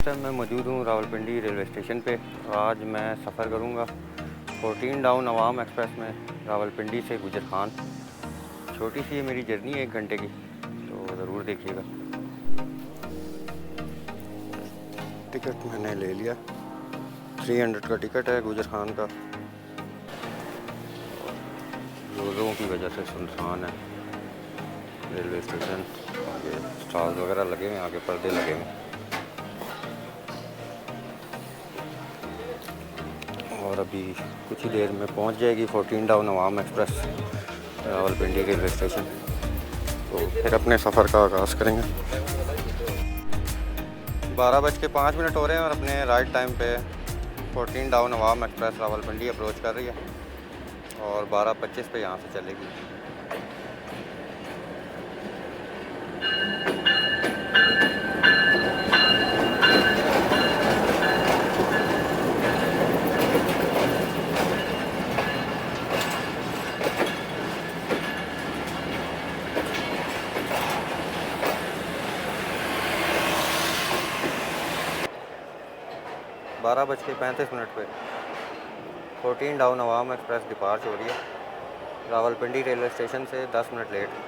Time मैं मौजूद हूँ रावलपिंडी रेलवे स्टेशन पे। आज मैं सफ़र करूँगा 14 डाउन अवाम एक्सप्रेस में रावलपिंडी से गुजरखान। छोटी सी मेरी जर्नी है 1 घंटे की, तो ज़रूर देखिएगा। टिकट मैंने ले लिया, 300 का टिकट है गुजरखान का। लोगों की वजह से सुनसान है रेलवे स्टेशन। आगे स्टॉल्स वगैरह लगे हुए हैं, आगे पर्दे लगे हुए हैं। और अभी कुछ ही देर में पहुंच जाएगी 14 डाउन अवाम एक्सप्रेस रावलपिंडी रेलवे स्टेशन। तो फिर अपने सफ़र का आगाज़ करेंगे। 12:05 हो रहे हैं और अपने राइट टाइम पे 14 डाउन अवाम एक्सप्रेस रावलपिंडी अप्रोच कर रही है और 12:25 पे यहाँ से चलेगी। बारह बज के 35 मिनट पे 14 डाउन अवाम एक्सप्रेस डिपार्च हो रही है रावलपिंडी रेलवे स्टेशन से 10 मिनट लेट।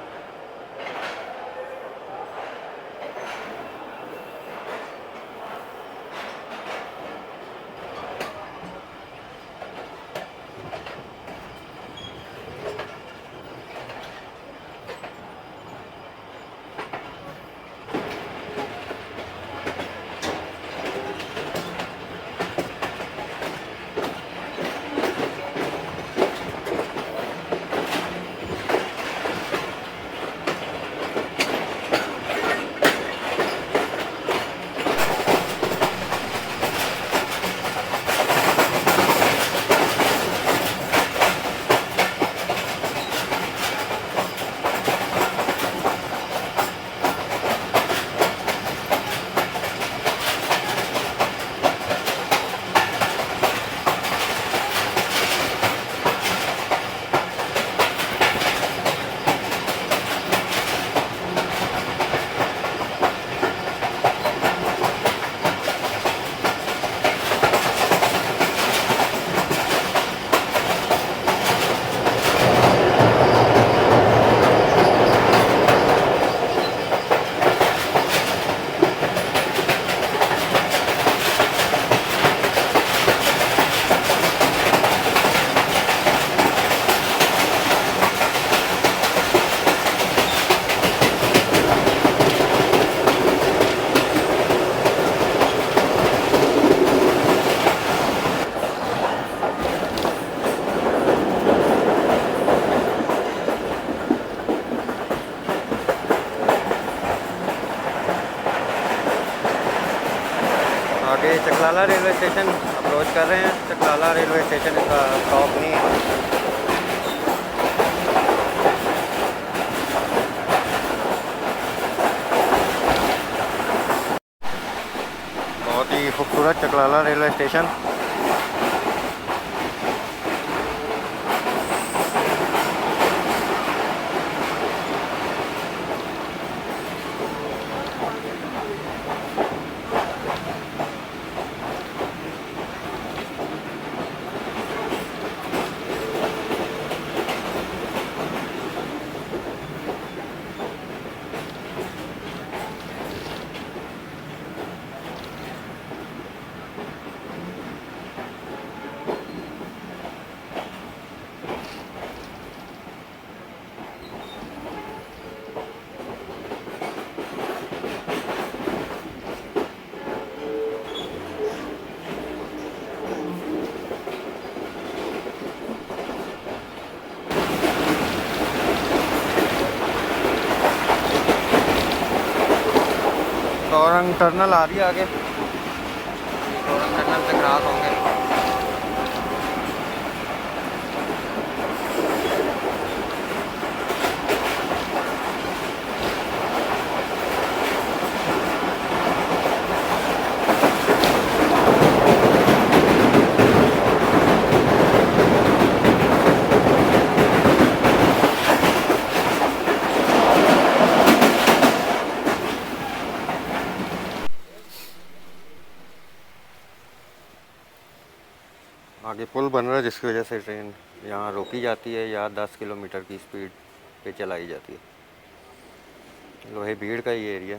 आगे चकलाला रेलवे स्टेशन अप्रोच कर रहे हैं। चकलाला रेलवे स्टेशन इसका स्टॉप नहीं है। बहुत ही खूबसूरत चकलाला रेलवे स्टेशन। औरंग टर्नल आ रही है आगे, औरंग टर्नल से क्रॉस होंगे। आगे पुल बन रहा है जिसकी वजह से ट्रेन यहाँ रोकी जाती है या 10 किलोमीटर की स्पीड पे चलाई जाती है। लोहे भीड़ का ये एरिया।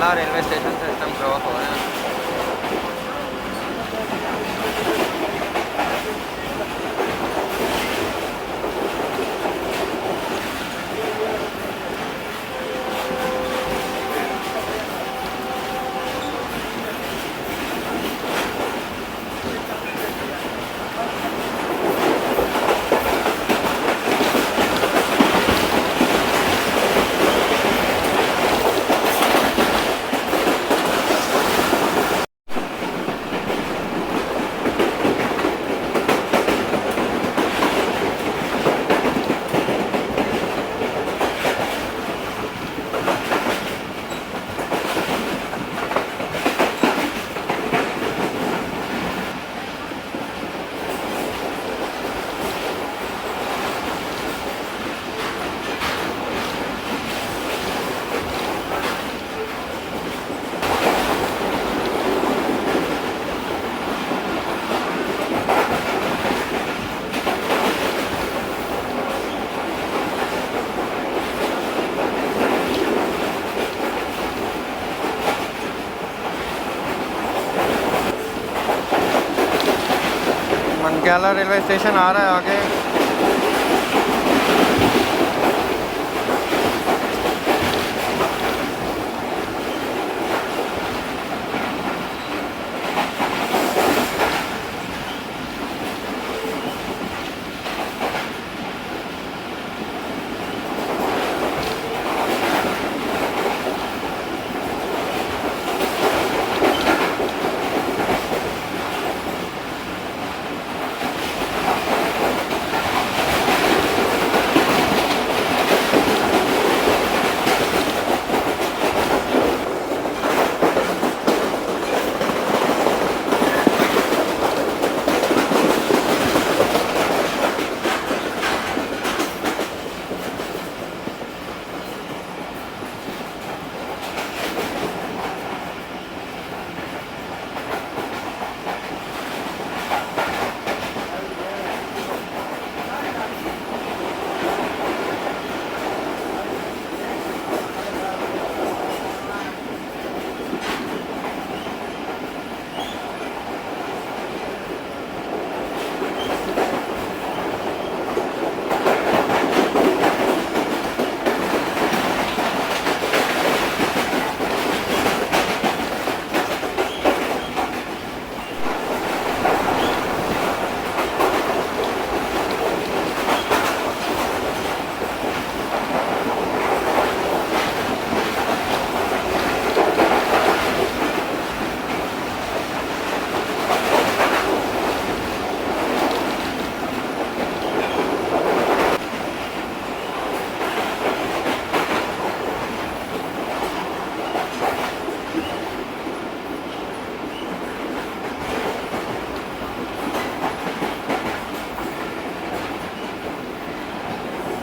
रेलवे स्टेशन से एकदम क्रॉस हो रहे हैं। मनक्याला रेलवे स्टेशन आ रहा है आगे।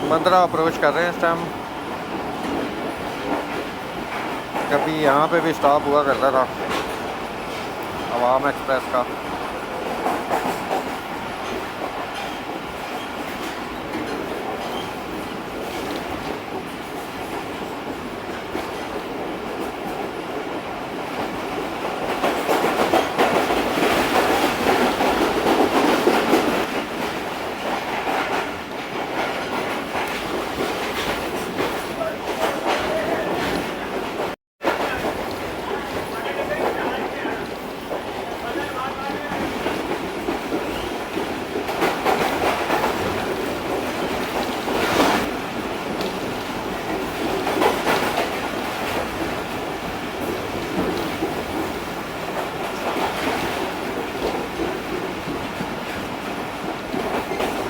15 अप्रोच कर रहे हैं इस टाइम। कभी यहाँ पे भी स्टॉप हुआ करता था अवाम एक्सप्रेस का।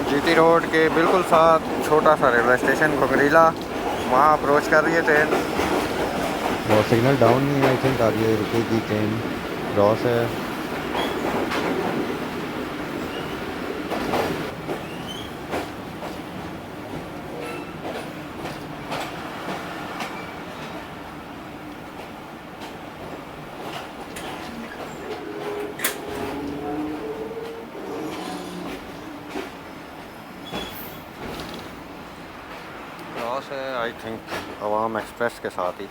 जीटी रोड के बिल्कुल साथ छोटा सा रेलवे स्टेशन घुघरीला, वहाँ अप्रोच कर रही है ट्रेन। और सिग्नल डाउन नहीं है, आई थिंक आगे रुकेगी ट्रेन, क्रॉस है। क्रॉस है आई थिंक अवाम एक्सप्रेस के साथ ही।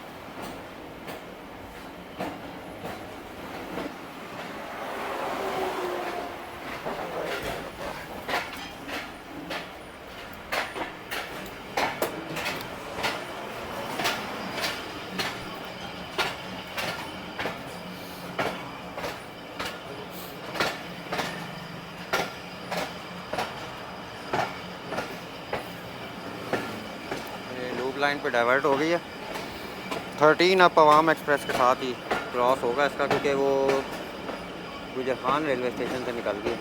लाइन पे डाइवर्ट हो गई है। 13 अब अवाम एक्सप्रेस के साथ ही क्रॉस होगा इसका, क्योंकि वो गुजरखान रेलवे स्टेशन से निकल गई।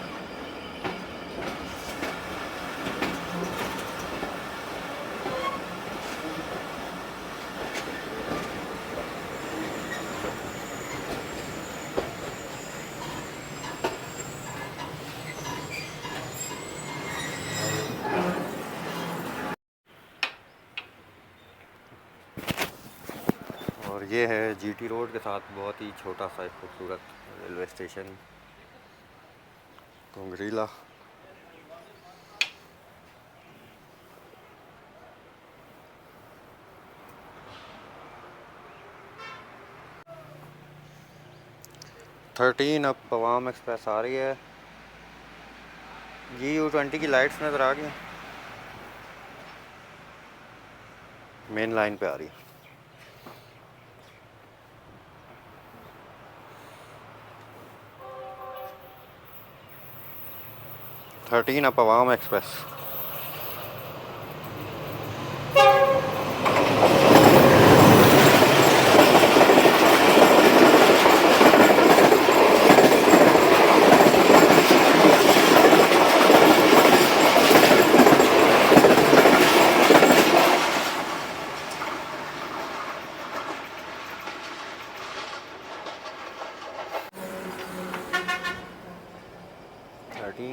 और ये है जीटी रोड के साथ बहुत ही छोटा सा एक खूबसूरत रेलवे स्टेशन घुघरीला। थर्टीन अब अवाम एक्सप्रेस आ रही है। GU20 की लाइट्स नज़र आ गई, मेन लाइन पे आ रही है। 13 अब अवाम एक्सप्रेस।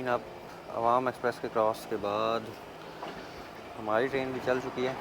अब अवाम एक्सप्रेस के क्रॉस के बाद हमारी ट्रेन भी चल चुकी है।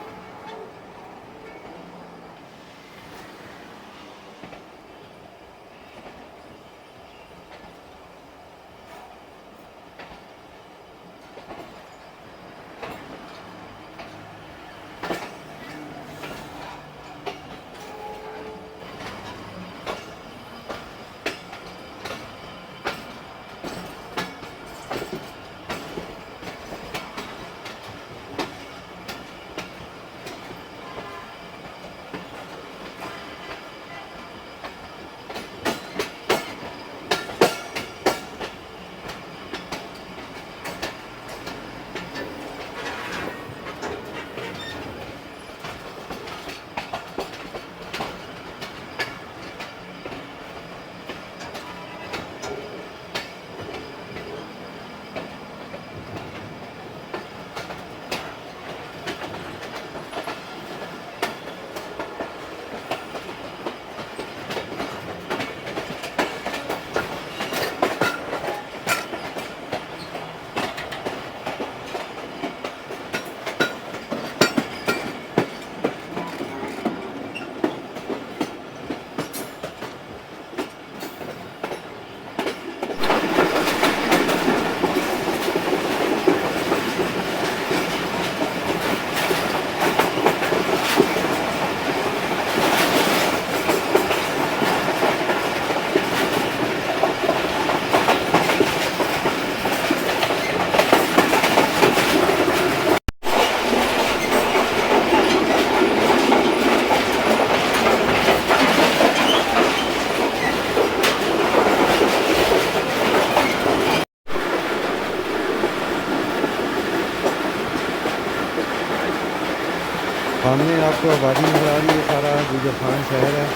सामने आपको आबादी नज़र आ रही है, सारा गुजरखान शहर है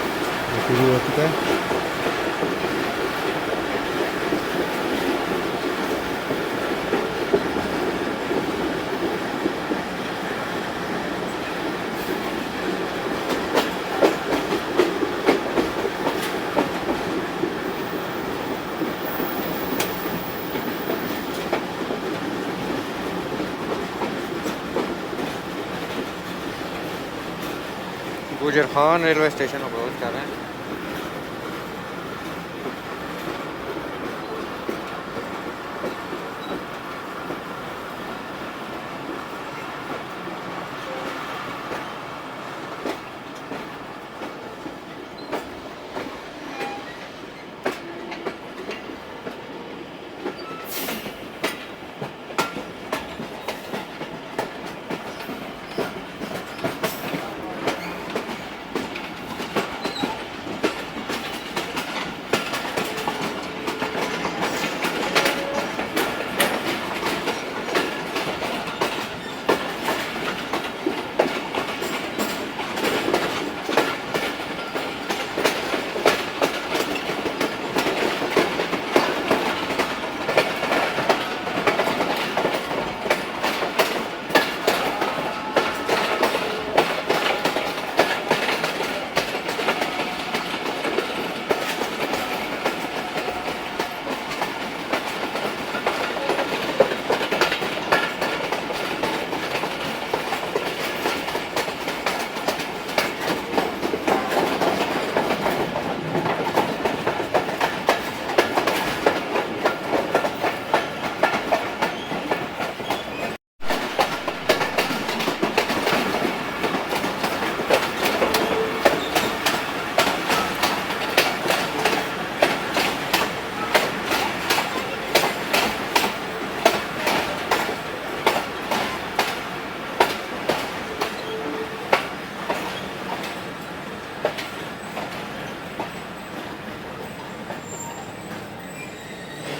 जो शुरू हो चुका है। गुजरखान रेलवे स्टेशन अप्रोच कर रहे हैं।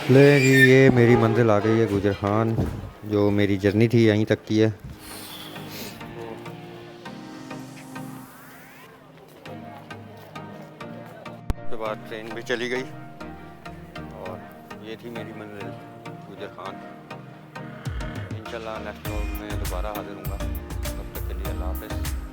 ले जी, ये मेरी मंजिल आ गई है गुजरखान। जो मेरी जर्नी थी यहीं तक की है। उसके बाद ट्रेन भी चली गई और ये थी मेरी मंजिल गुजरखान। इंशाल्लाह नेक्स्ट व्लॉग में दोबारा हाजिर हूँगा। तब तक के लिए अल्लाह हाफ़िज़।